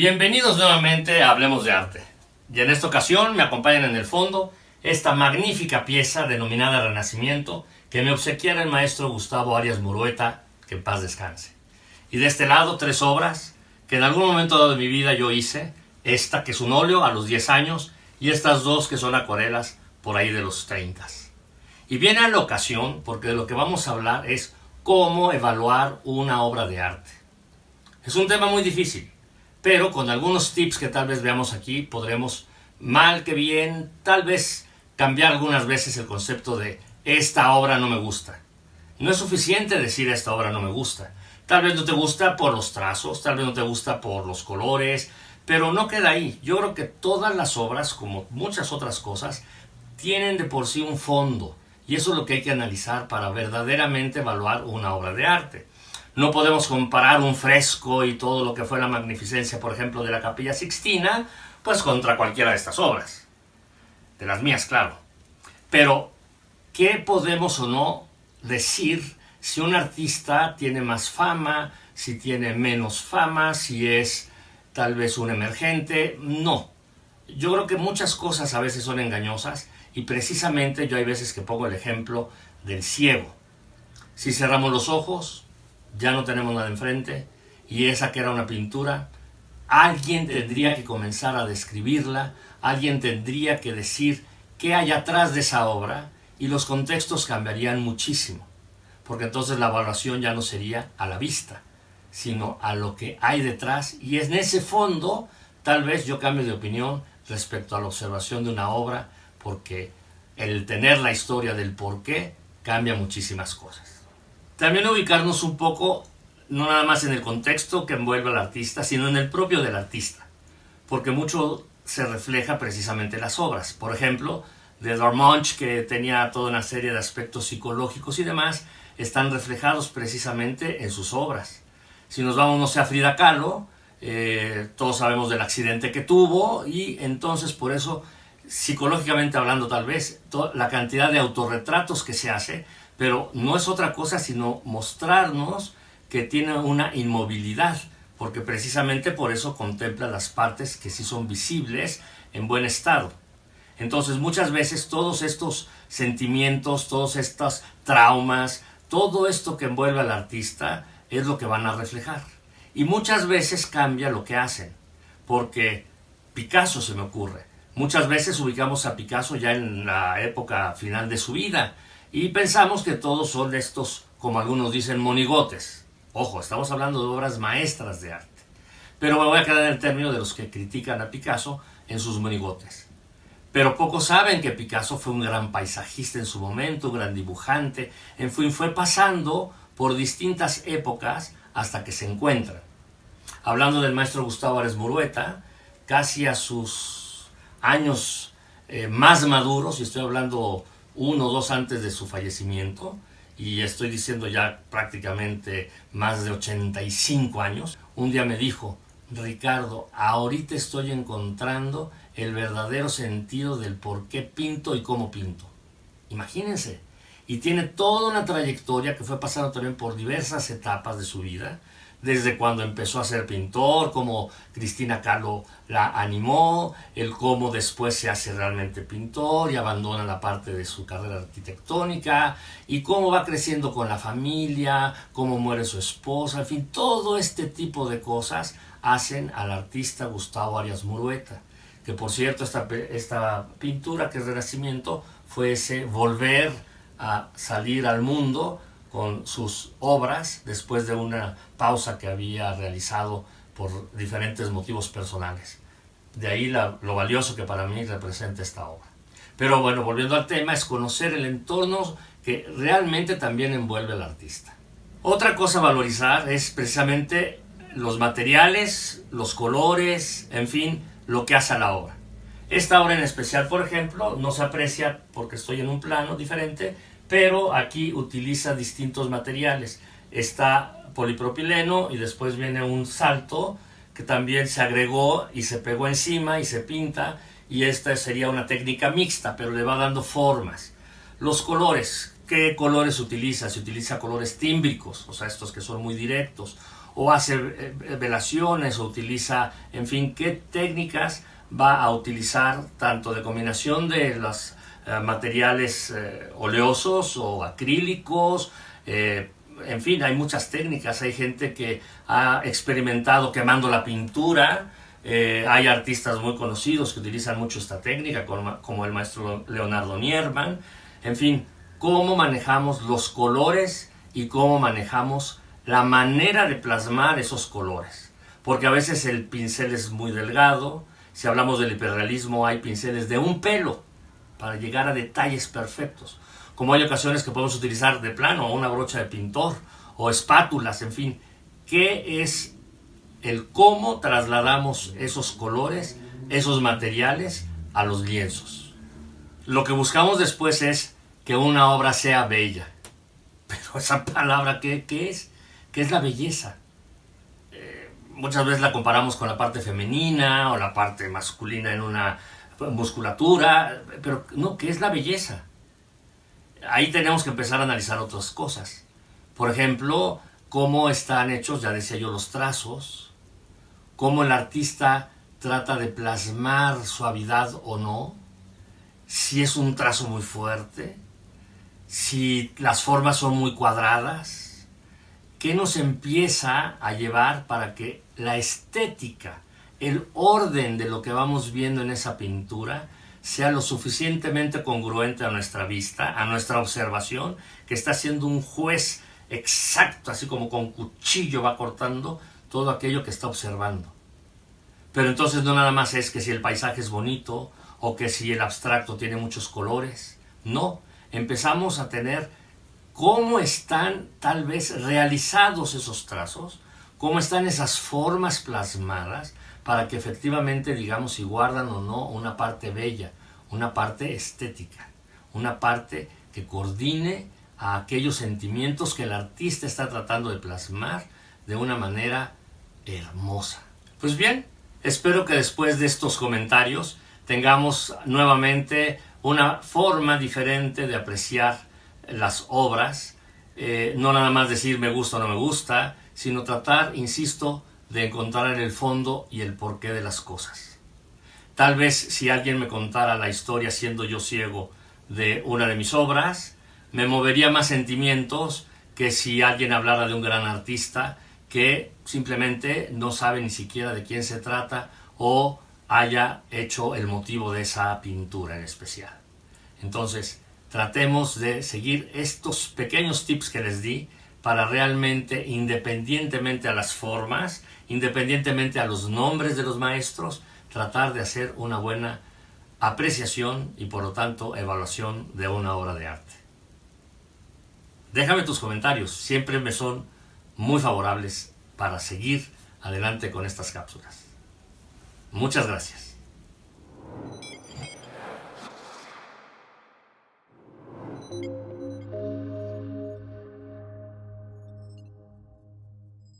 Bienvenidos nuevamente a Hablemos de Arte. Y en esta ocasión me acompañan en el fondo esta magnífica pieza denominada Renacimiento que me obsequiara el maestro Gustavo Arias Murueta, que en paz descanse. Y de este lado 3 obras que en algún momento dado de mi vida yo hice, esta que es un óleo a los 10 años y estas 2 que son acuarelas por ahí de los 30. Y viene a la ocasión porque de lo que vamos a hablar es cómo evaluar una obra de arte. Es un tema muy difícil, pero con algunos tips que tal vez veamos aquí podremos, mal que bien, tal vez cambiar algunas veces el concepto de esta obra no me gusta. No es suficiente decir esta obra no me gusta. Tal vez no te gusta por los trazos, tal vez no te gusta por los colores, pero no queda ahí. Yo creo que todas las obras, como muchas otras cosas, tienen de por sí un fondo. Y eso es lo que hay que analizar para verdaderamente evaluar una obra de arte. No podemos comparar un fresco y todo lo que fue la magnificencia, por ejemplo, de la Capilla Sixtina, pues contra cualquiera de estas obras. De las mías, claro. Pero, ¿qué podemos o no decir si un artista tiene más fama, si tiene menos fama, si es tal vez un emergente? No. Yo creo que muchas cosas a veces son engañosas y precisamente yo hay veces que pongo el ejemplo del ciego. Si cerramos los ojos, ya no tenemos nada enfrente y esa que era una pintura, alguien tendría que comenzar a describirla, alguien tendría que decir qué hay atrás de esa obra y los contextos cambiarían muchísimo, porque entonces la evaluación ya no sería a la vista, sino a lo que hay detrás y en ese fondo tal vez yo cambie de opinión respecto a la observación de una obra, porque el tener la historia del por qué cambia muchísimas cosas. También ubicarnos un poco, no nada más en el contexto que envuelve al artista, sino en el propio del artista, porque mucho se refleja precisamente en las obras. Por ejemplo, de Darmonch, que tenía toda una serie de aspectos psicológicos y demás, están reflejados precisamente en sus obras. Si nos vamos, no sé, a Frida Kahlo, todos sabemos del accidente que tuvo y entonces por eso, psicológicamente hablando tal vez, la cantidad de autorretratos que se hace, pero no es otra cosa sino mostrarnos que tiene una inmovilidad, porque precisamente por eso contempla las partes que sí son visibles en buen estado. Entonces muchas veces todos estos sentimientos, todos estos traumas, todo esto que envuelve al artista es lo que van a reflejar. Y muchas veces cambia lo que hacen, porque Picasso se me ocurre. Muchas veces ubicamos a Picasso ya en la época final de su vida y pensamos que todos son estos, como algunos dicen, monigotes. Ojo, estamos hablando de obras maestras de arte. Pero me voy a quedar en el término de los que critican a Picasso en sus monigotes. Pero pocos saben que Picasso fue un gran paisajista en su momento, un gran dibujante, en fin, fue pasando por distintas épocas hasta que se encuentran. Hablando del maestro Gustavo Arias Murueta, casi a sus años más maduros, y estoy hablando 1 o 2 antes de su fallecimiento, y estoy diciendo ya prácticamente más de 85 años, un día me dijo: Ricardo, ahorita estoy encontrando el verdadero sentido del por qué pinto y cómo pinto. Imagínense. Y tiene toda una trayectoria que fue pasando también por diversas etapas de su vida, desde cuando empezó a ser pintor, cómo Cristina Kahlo la animó, el cómo después se hace realmente pintor y abandona la parte de su carrera arquitectónica, y cómo va creciendo con la familia, cómo muere su esposa, en fin, todo este tipo de cosas hacen al artista Gustavo Arias Murueta, que por cierto esta pintura que es Renacimiento fue ese volver a salir al mundo con sus obras después de una pausa que había realizado por diferentes motivos personales. De ahí lo valioso que para mí representa esta obra. Pero bueno, volviendo al tema, es conocer el entorno que realmente también envuelve al artista. Otra cosa a valorizar es precisamente los materiales, los colores, en fin, lo que hace a la obra. Esta obra en especial, por ejemplo, no se aprecia porque estoy en un plano diferente, pero aquí utiliza distintos materiales. Está polipropileno y después viene un salto que también se agregó y se pegó encima y se pinta, y esta sería una técnica mixta, pero le va dando formas. Los colores, ¿qué colores utiliza? Se utiliza colores tímbricos, o sea, estos que son muy directos, o hace velaciones o utiliza, en fin, qué técnicas va a utilizar, tanto de combinación de los materiales oleosos o acrílicos, en fin, hay muchas técnicas. Hay gente que ha experimentado quemando la pintura. Hay artistas muy conocidos que utilizan mucho esta técnica, como el maestro Leonardo Nierman. En fin, cómo manejamos los colores y cómo manejamos la manera de plasmar esos colores. Porque a veces el pincel es muy delgado. Si hablamos del hiperrealismo, hay pinceles de un pelo para llegar a detalles perfectos. Como hay ocasiones que podemos utilizar de plano una brocha de pintor o espátulas, en fin. ¿Qué es el cómo trasladamos esos colores, esos materiales a los lienzos? Lo que buscamos después es que una obra sea bella. Pero esa palabra, ¿qué es? ¿Qué es la belleza? Muchas veces la comparamos con la parte femenina o la parte masculina en una musculatura, pero no, ¿qué es la belleza? Ahí tenemos que empezar a analizar otras cosas. Por ejemplo, cómo están hechos, ya decía yo, los trazos, cómo el artista trata de plasmar suavidad o no, si es un trazo muy fuerte, si las formas son muy cuadradas. ¿Qué nos empieza a llevar para que la estética, el orden de lo que vamos viendo en esa pintura sea lo suficientemente congruente a nuestra vista, a nuestra observación, que está siendo un juez exacto, así como con cuchillo va cortando todo aquello que está observando? Pero entonces no nada más es que si el paisaje es bonito o que si el abstracto tiene muchos colores. No, empezamos a tener cómo están tal vez realizados esos trazos, cómo están esas formas plasmadas, para que efectivamente digamos si guardan o no una parte bella, una parte estética, una parte que coordine a aquellos sentimientos que el artista está tratando de plasmar de una manera hermosa. Pues bien, espero que después de estos comentarios tengamos nuevamente una forma diferente de apreciar las obras, no nada más decir me gusta o no me gusta, sino tratar, insisto, de encontrar el fondo y el porqué de las cosas. Tal vez si alguien me contara la historia siendo yo ciego de una de mis obras, me movería más sentimientos que si alguien hablara de un gran artista que simplemente no sabe ni siquiera de quién se trata o haya hecho el motivo de esa pintura en especial. Entonces, tratemos de seguir estos pequeños tips que les di para realmente, independientemente a las formas, independientemente a los nombres de los maestros, tratar de hacer una buena apreciación y por lo tanto evaluación de una obra de arte. Déjame tus comentarios, siempre me son muy favorables para seguir adelante con estas cápsulas. Muchas gracias.